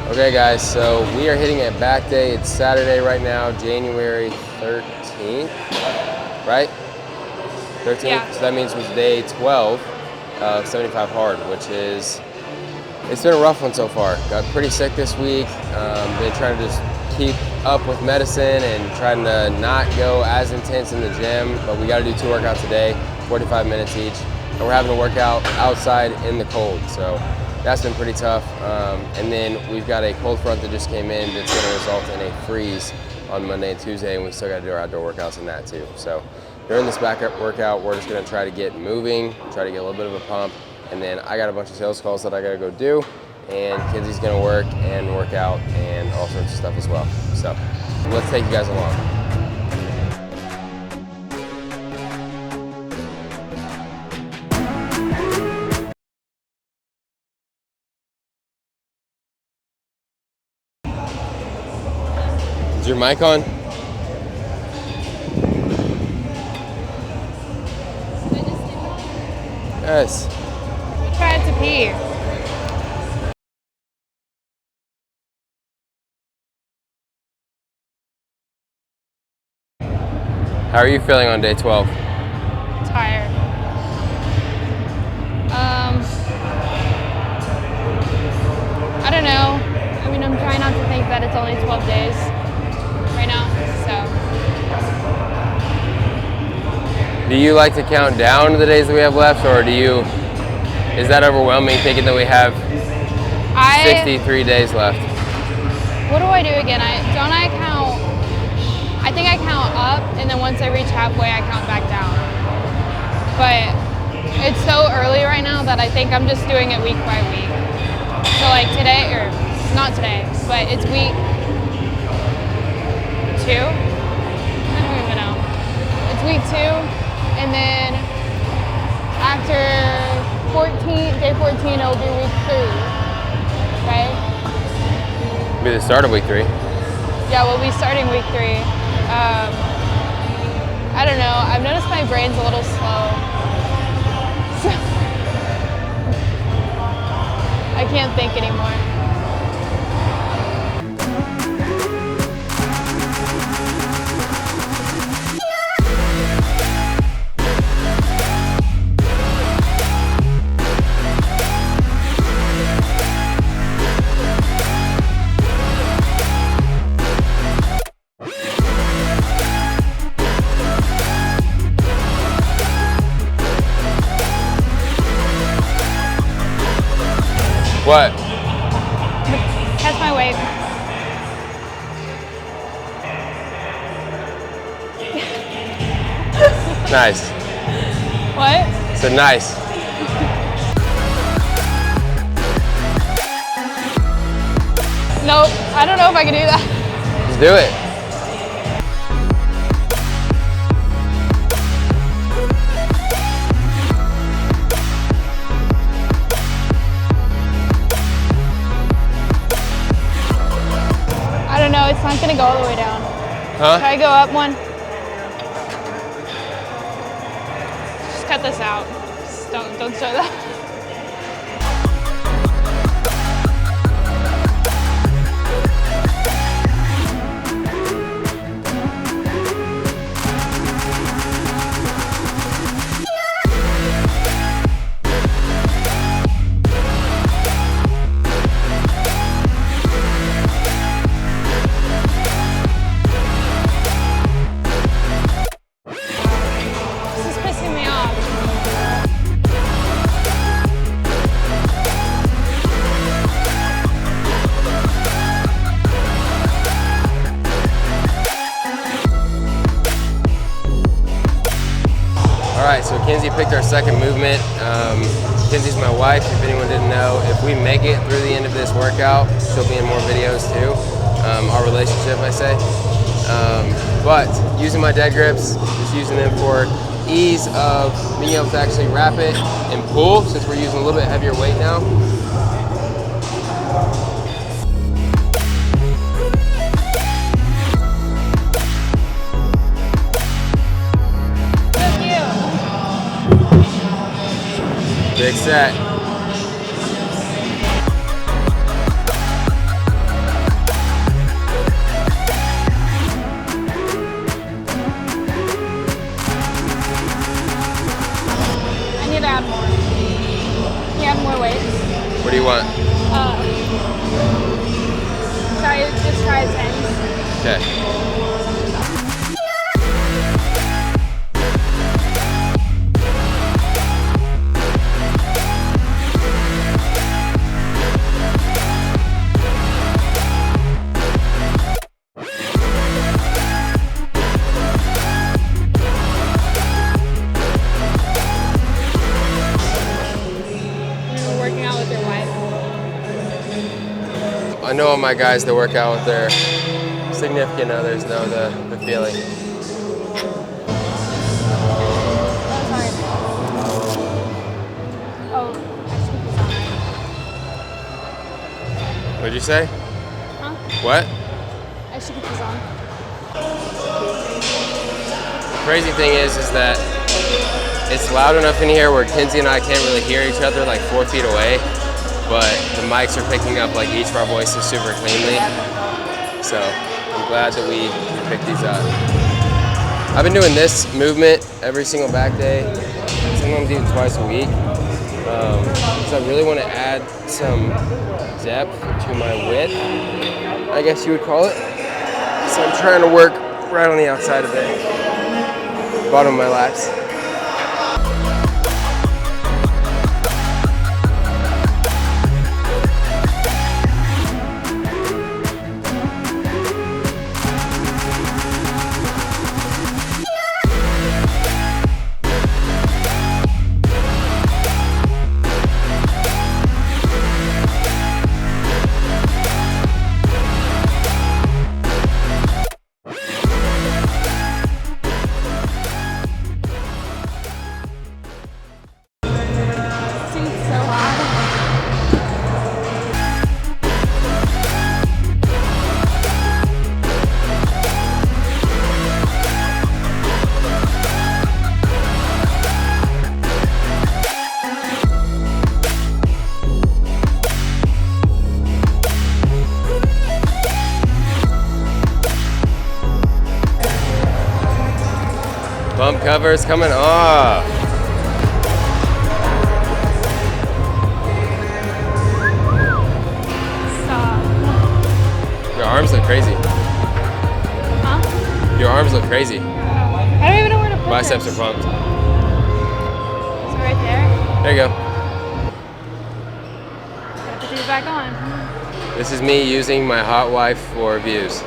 Okay guys, so we are hitting a back day. It's Saturday right now, January 13th, right? 13th? Yeah. So that means it was day 12 of 75 hard, which is, it's been a rough one so far. Got pretty sick this week. Been trying to just keep up with medicine and trying to not go as intense in the gym, but we gotta do 2 workouts a day, 45 minutes each. And we're having to work out outside in the cold, so that's been pretty tough. And then we've got a cold front that just came in that's gonna result in a freeze on Monday and Tuesday, and we still gotta do our outdoor workouts in that too. So during this backup workout, we're just gonna try to get moving, try to get a little bit of a pump, and then I got a bunch of sales calls that I gotta go do, and Kenzie's gonna work and work out and all sorts of stuff as well. So let's take you guys along. Is your mic on? Yes. We tried to pee. How are you feeling on day 12? Tired. I don't know. I mean, I'm trying not to think that it's only 12 days right now, so. Do you like to count down the days that we have left, or is that overwhelming thinking that we have 63 days left? What do I do again? I think I count up, and then once I reach halfway, I count back down. But it's so early right now that I think I'm just doing it week by week. So like today, or not today, but it's week 2. I don't even know. It's week 2, and then after day 14, it'll be week 3, right? It'll be the start of week 3. Yeah, we'll be starting week 3. I don't know. I've noticed my brain's a little slow. So I can't think anymore. What? That's my weight. Nice. What? So nice. Nope. I don't know if I can do that. Let's do it. I don't know. It's not going to go all the way down. Huh? Can I go up one? Just cut this out. Just don't show that. Alright, so Kenzie picked our second movement. Kenzie's my wife, if anyone didn't know. If we make it through the end of this workout, she'll be in more videos too. Our relationship, I say. But using my dead grips, just using them for ease of being able to actually wrap it and pull, since we're using a little bit heavier weight now. Big set. Okay. You're working out with your wife. I know all my guys that work out with their significant others know the feeling. Oh, sorry. Oh, I should put this on. What'd you say? Huh? What? I should put this on. Crazy thing is that it's loud enough in here where Kenzie and I can't really hear each other like 4 feet away, but the mics are picking up like each of our voices super cleanly. So I'm glad that we picked these up. I've been doing this movement every single back day, sometimes even twice a week, because I really want to add some depth to my width, I guess you would call it. So I'm trying to work right on the outside of it, bottom of my lats. Seems so hot. Bump covers coming off. Stop. Your arms look crazy. Huh? Your arms look crazy. I don't even know where to put Biceps this. are pumped. So right there. There you go. Gotta put these back on. This is me using my hot wife for views.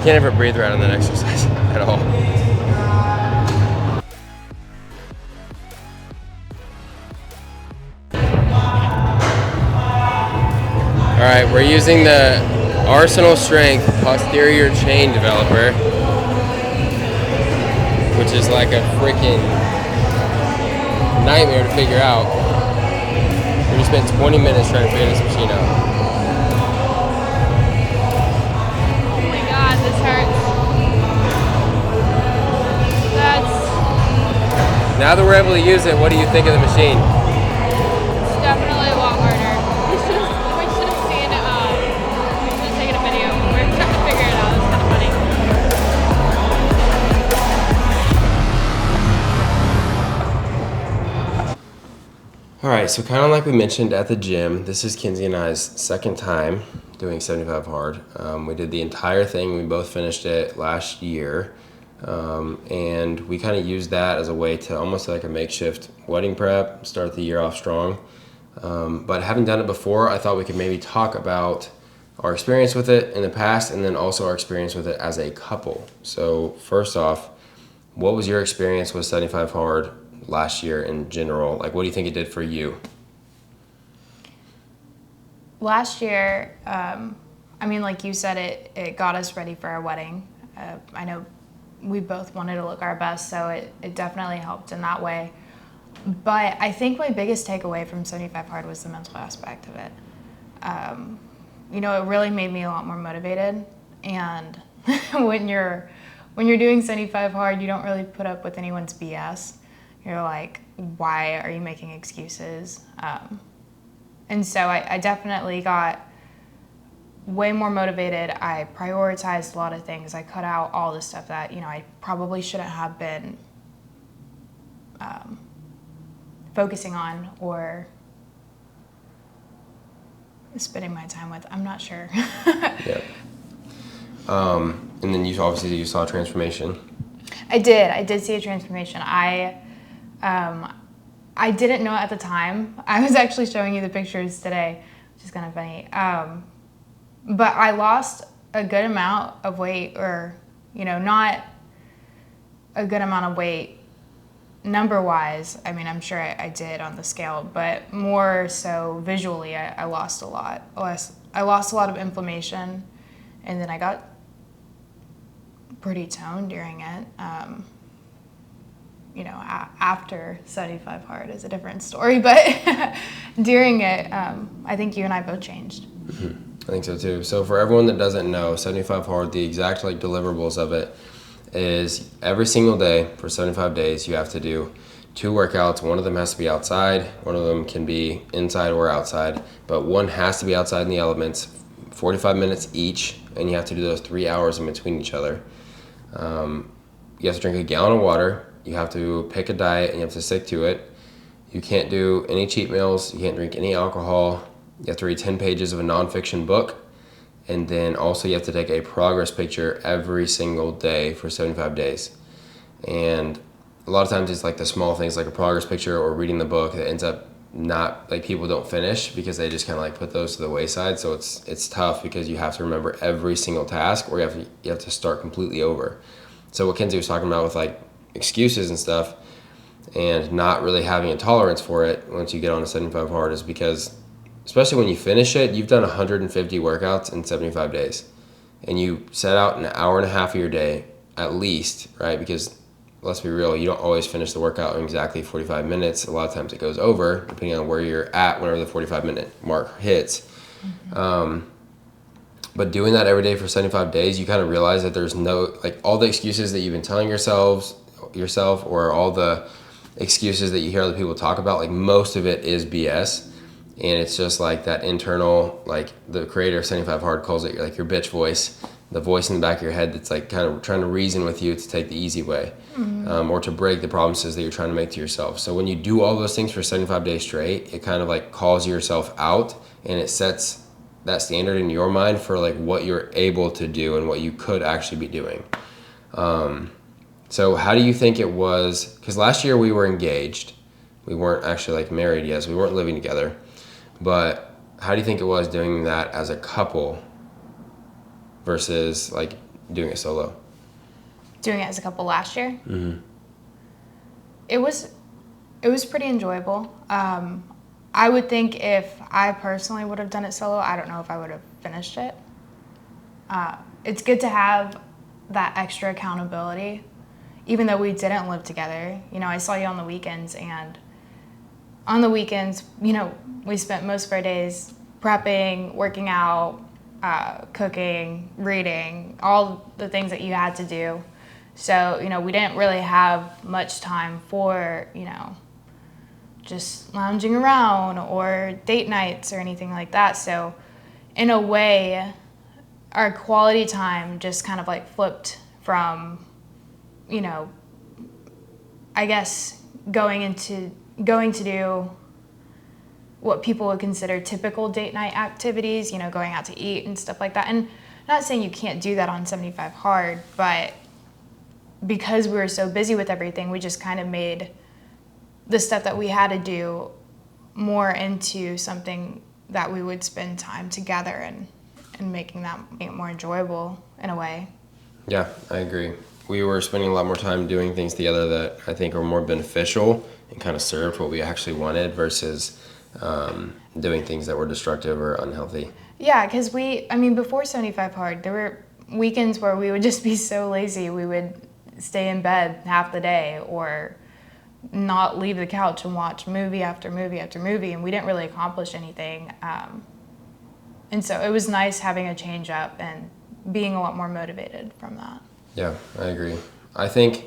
Can't ever breathe right on that exercise at all. All right, we're using the Arsenal Strength posterior chain developer, which is like a freaking nightmare to figure out. We just spent 20 minutes trying to figure this machine out. Oh my god, this hurts. That's Now that we're able to use it, what do you think of the machine? definitely a lot harder. We should have seen we should have taken a video. We're trying to figure it out. It's kind of funny. All right, so kind of like we mentioned at the gym, this is Kenzie and I's second time doing 75 hard. We did the entire thing. We both finished it last year. And we kind of used that as a way to almost like a makeshift wedding prep, start the year off strong. But having done it before, I thought we could maybe talk about our experience with it in the past and then also our experience with it as a couple. So first off, what was your experience with 75 hard last year in general? Like, what do you think it did for you? Last year, I mean, like you said, it got us ready for our wedding. I know we both wanted to look our best, so it definitely helped in that way. But I think my biggest takeaway from 75 Hard was the mental aspect of it. it really made me a lot more motivated. And when you're doing 75 hard, you don't really put up with anyone's BS. You're like, why are you making excuses? And so I definitely got way more motivated. I prioritized a lot of things. I cut out all the stuff that, I probably shouldn't have been focusing on or spending my time with. I'm not sure. Yeah. And then you saw a transformation. I did see a transformation. I didn't know it at the time. I was actually showing you the pictures today, which is kind of funny. But I lost a good amount of weight, or, not a good amount of weight number-wise. I mean, I'm sure I did on the scale, but more so visually, I lost a lot. I lost a lot of inflammation, and then I got pretty toned during it. After 75 hard is a different story, but during it, I think you and I both changed. Mm-hmm. I think so too. So for everyone that doesn't know, 75 hard, the exact deliverables of it is every single day for 75 days you have to do 2 workouts. One of them has to be outside, one of them can be inside or outside, but one has to be outside in the elements, 45 minutes each, and you have to do those 3 hours in between each other. You have to drink a gallon of water. You have to pick a diet and you have to stick to it. You can't do any cheat meals. You can't drink any alcohol. You have to read 10 pages of a nonfiction book. And then also you have to take a progress picture every single day for 75 days. And a lot of times it's like the small things like a progress picture or reading the book that ends up not, like, people don't finish because they just kind of like put those to the wayside. So it's tough because you have to remember every single task, or you have to start completely over. So what Kenzie was talking about with like excuses and stuff and not really having a tolerance for it once you get on a 75 hard is because, especially when you finish it, you've done 150 workouts in 75 days. And you set out an hour and a half of your day at least, right? Because let's be real, you don't always finish the workout in exactly 45 minutes. A lot of times it goes over, depending on where you're at whenever the 45-minute mark hits. Mm-hmm. But doing that every day for 75 days, you kind of realize that there's no, like, all the excuses that you've been telling yourself, or all the excuses that you hear other people talk about, like, most of it is BS. And it's just like that internal, like the creator of 75 hard calls it, like your bitch voice, the voice in the back of your head that's like kind of trying to reason with you to take the easy way, or to break the promises that you're trying to make to yourself. So when you do all those things for 75 days straight, it kind of like calls yourself out, and it sets that standard in your mind for like what you're able to do and what you could actually be doing. So how do you think it was? Because last year we were engaged. We weren't actually like married yet, so we weren't living together. But how do you think it was doing that as a couple versus like doing it solo? Doing it as a couple last year? Mm-hmm. It was pretty enjoyable. I would think if I personally would have done it solo, I don't know if I would have finished it. It's good to have that extra accountability, even though we didn't live together. I saw you on the weekends, and on the weekends, we spent most of our days prepping, working out, cooking, reading, all the things that you had to do. So, we didn't really have much time for, just lounging around or date nights or anything like that. So, in a way, our quality time just kind of like flipped from, I guess going to do what people would consider typical date night activities, going out to eat and stuff like that. And not saying you can't do that on 75 hard, but because we were so busy with everything, we just kind of made the stuff that we had to do more into something that we would spend time together and making that more enjoyable in a way. Yeah, I agree. We were spending a lot more time doing things together that I think are more beneficial and kind of served what we actually wanted versus doing things that were destructive or unhealthy. Yeah, because before 75 hard, there were weekends where we would just be so lazy. We would stay in bed half the day or not leave the couch and watch movie after movie after movie, and we didn't really accomplish anything. And so it was nice having a change up and being a lot more motivated from that. Yeah, I agree. I think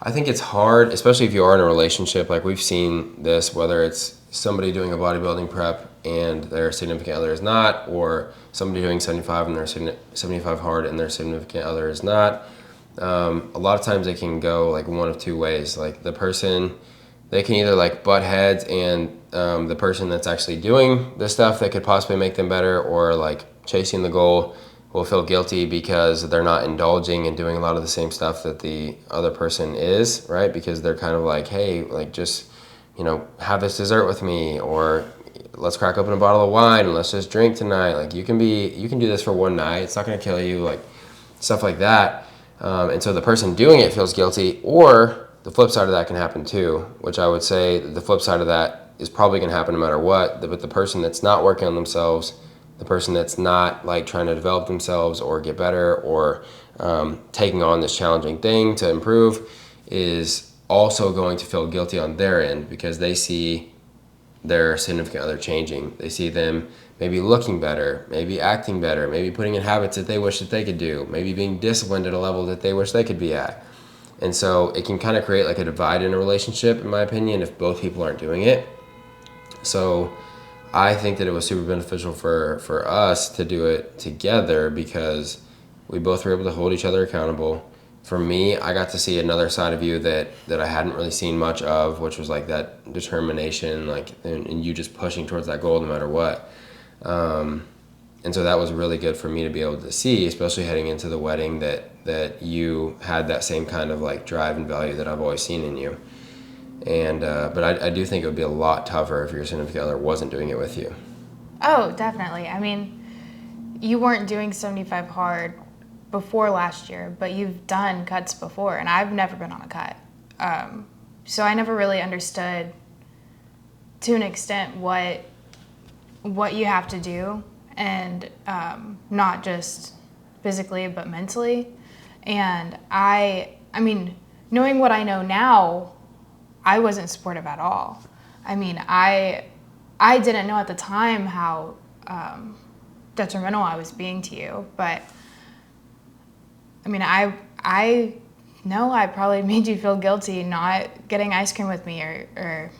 it's hard, especially if you are in a relationship. Like we've seen this, whether it's somebody doing a bodybuilding prep and their significant other is not, or somebody doing 75 and their 75 hard and their significant other is not. A lot of times it can go like one of two ways. Like the person, they can either like butt heads and the person that's actually doing the stuff that could possibly make them better, or like chasing the goal, will feel guilty because they're not indulging and doing a lot of the same stuff that the other person is, right? Because they're kind of like, hey, like just, have this dessert with me, or let's crack open a bottle of wine and let's just drink tonight. Like you can do this for one night. It's not going to kill you, like stuff like that. And so the person doing it feels guilty, or the flip side of that can happen too, which I would say the flip side of that is probably going to happen no matter what. But the person that's not working on themselves, the person that's not like trying to develop themselves or get better or taking on this challenging thing to improve, is also going to feel guilty on their end because they see their significant other changing. They see them maybe looking better, maybe acting better, maybe putting in habits that they wish that they could do, maybe being disciplined at a level that they wish they could be at. And so it can kind of create like a divide in a relationship, in my opinion, if both people aren't doing it. So I think that it was super beneficial for us to do it together because we both were able to hold each other accountable. For me, I got to see another side of you that I hadn't really seen much of, which was like that determination, like and you just pushing towards that goal no matter what. And so that was really good for me to be able to see, especially heading into the wedding, that you had that same kind of like drive and value that I've always seen in you. And but I do think it would be a lot tougher if your significant other wasn't doing it with you. Oh, definitely. I mean, you weren't doing 75 hard before last year, but you've done cuts before, and I've never been on a cut. So I never really understood, to an extent, what you have to do, and not just physically but mentally. And I mean, knowing what I know now, I wasn't supportive at all. I mean, I didn't know at the time how detrimental I was being to you, but I mean, I know I probably made you feel guilty not getting ice cream with me, or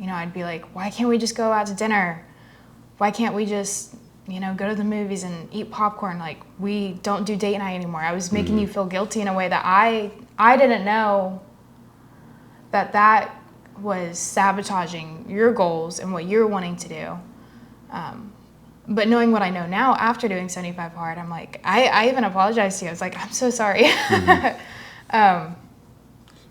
I'd be like, why can't we just go out to dinner? Why can't we just go to the movies and eat popcorn? Like, we don't do date night anymore. I was making you feel guilty in a way that I didn't know that was sabotaging your goals and what you're wanting to do. But knowing what I know now after doing 75 hard, I'm like, I even apologized to you. I was like, I'm so sorry. Well,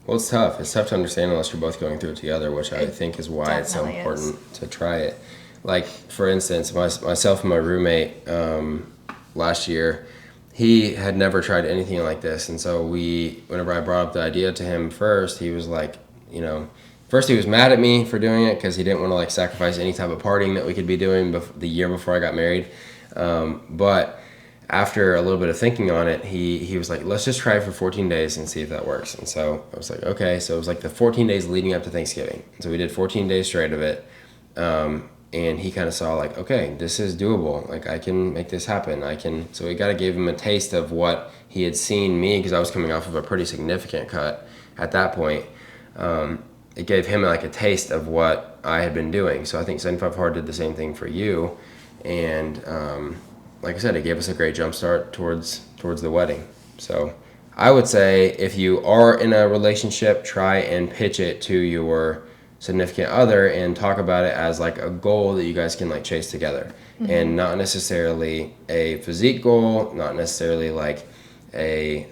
it's tough. It's tough to understand unless you're both going through it together, which I think is why it's so important to try it. Like, for instance, myself and my roommate last year, he had never tried anything like this. And so whenever I brought up the idea to him first, he was like, first he was mad at me for doing it because he didn't want to like sacrifice any type of partying that we could be doing the year before I got married. But after a little bit of thinking on it, he was like, let's just try it for 14 days and see if that works. And so I was like, okay. So it was like the 14 days leading up to Thanksgiving. So we did 14 days straight of it. And he kind of saw like, okay, this is doable. Like, I can make this happen. So we got to give him a taste of what he had seen me, because I was coming off of a pretty significant cut at that point. It gave him like a taste of what I had been doing. So I think 75 Hard did the same thing for you. And like I said, it gave us a great jump start towards the wedding. So I would say if you are in a relationship, try and pitch it to your significant other and talk about it as like a goal that you guys can like chase together. Mm-hmm. And not necessarily a physique goal, not necessarily like a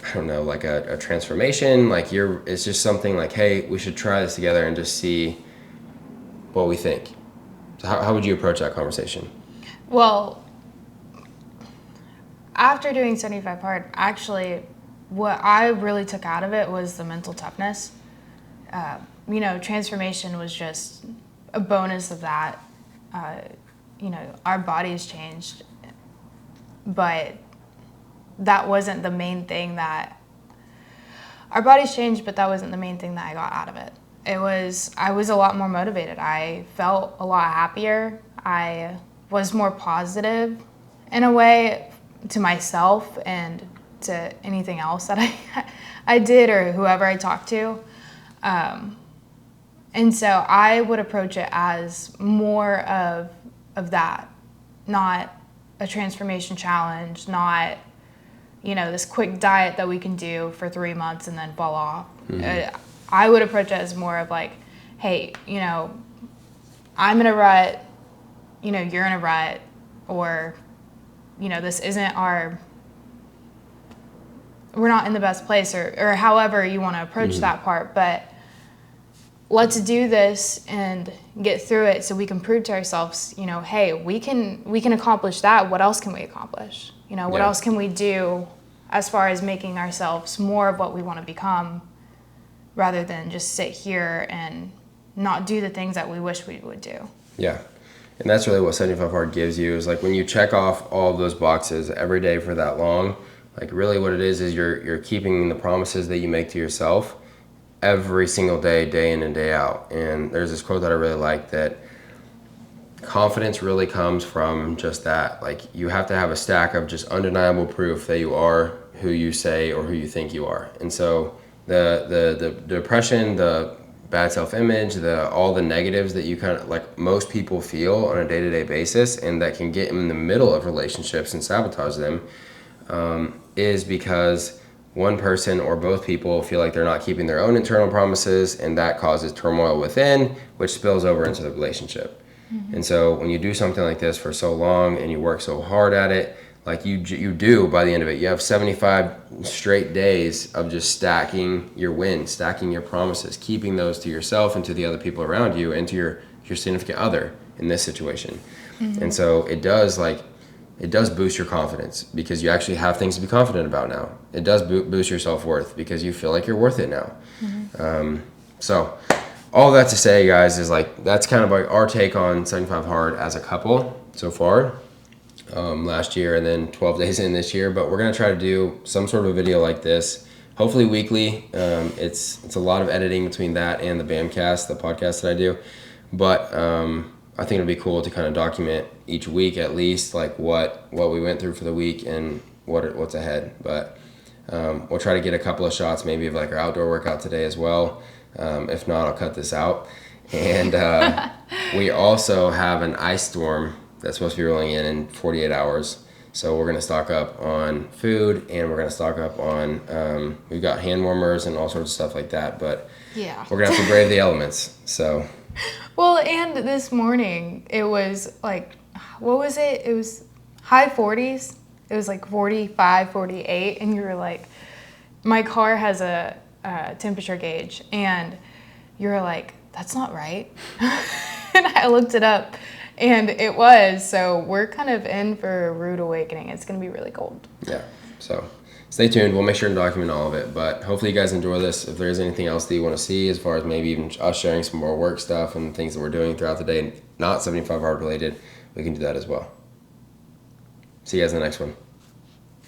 I don't know, like a transformation. Like it's just something like, hey, we should try this together and just see what we think. So how would you approach that conversation? Well, after doing 75 hard, actually, what I really took out of it was the mental toughness. Transformation was just a bonus of that. Our bodies changed, but that wasn't the main thing our bodies changed, but that wasn't the main thing that I got out of it. I was a lot more motivated. I felt a lot happier. I was more positive in a way to myself and to anything else that I did or whoever I talked to. And so I would approach it as more of that, not a transformation challenge, not, this quick diet that we can do for 3 months and then fall off. I would approach it as more of like, hey, I'm in a rut, you're in a rut, or, this isn't we're not in the best place, or however you want to approach that part, but let's do this and get through it so we can prove to ourselves, hey, we can accomplish that. What else can we accomplish? What else can we do as far as making ourselves more of what we want to become, rather than just sit here and not do the things that we wish we would do. Yeah. And that's really what 75 Hard gives you, is like when you check off all of those boxes every day for that long, like really what it is you're keeping the promises that you make to yourself every single day, day in and day out. And there's this quote that I really like, that confidence really comes from just that. Like you have to have a stack of just undeniable proof that you are who you say or who you think you are. And so the depression, the bad self-image, all the negatives that you kind of like most people feel on a day-to-day basis, and that can get in the middle of relationships and sabotage them, is because one person or both people feel like they're not keeping their own internal promises, and that causes turmoil within, which spills over into the relationship. And so when you do something like this for so long and you work so hard at it, like you do by the end of it, you have 75 straight days of just stacking your wins, stacking your promises, keeping those to yourself and to the other people around you and to your significant other in this situation. And so it does boost your confidence, because you actually have things to be confident about now. It does boost your self-worth because you feel like you're worth it now. So all that to say, guys, is like that's kind of like our take on 75 Hard as a couple so far, last year and then 12 days in this year. But we're going to try to do some sort of a video like this, hopefully weekly. It's a lot of editing between that and the Bamcast, the podcast that I do. But I think it'll be cool to kind of document each week at least, like what we went through for the week and what's ahead. But we'll try to get a couple of shots maybe of like our outdoor workout today as well. If not, I'll cut this out. And we also have an ice storm that's supposed to be rolling in 48 hours. So we're going to stock up on food, and we're going to stock up on, we've got hand warmers and all sorts of stuff like that. But yeah, we're going to have to brave the elements. So. Well, and this morning it was like, what was it? It was high 40s. It was like 45, 48. And you were like, my car has a temperature gauge, and you were like, that's not right. And I looked it up, and it was. So we're kind of in for a rude awakening. It's going to be really cold. Yeah. So stay tuned. We'll make sure to document all of it. But hopefully you guys enjoy this. If there's anything else that you want to see, as far as maybe even us sharing some more work stuff and things that we're doing throughout the day, not 75 Hard related, we can do that as well. See you guys in the next one.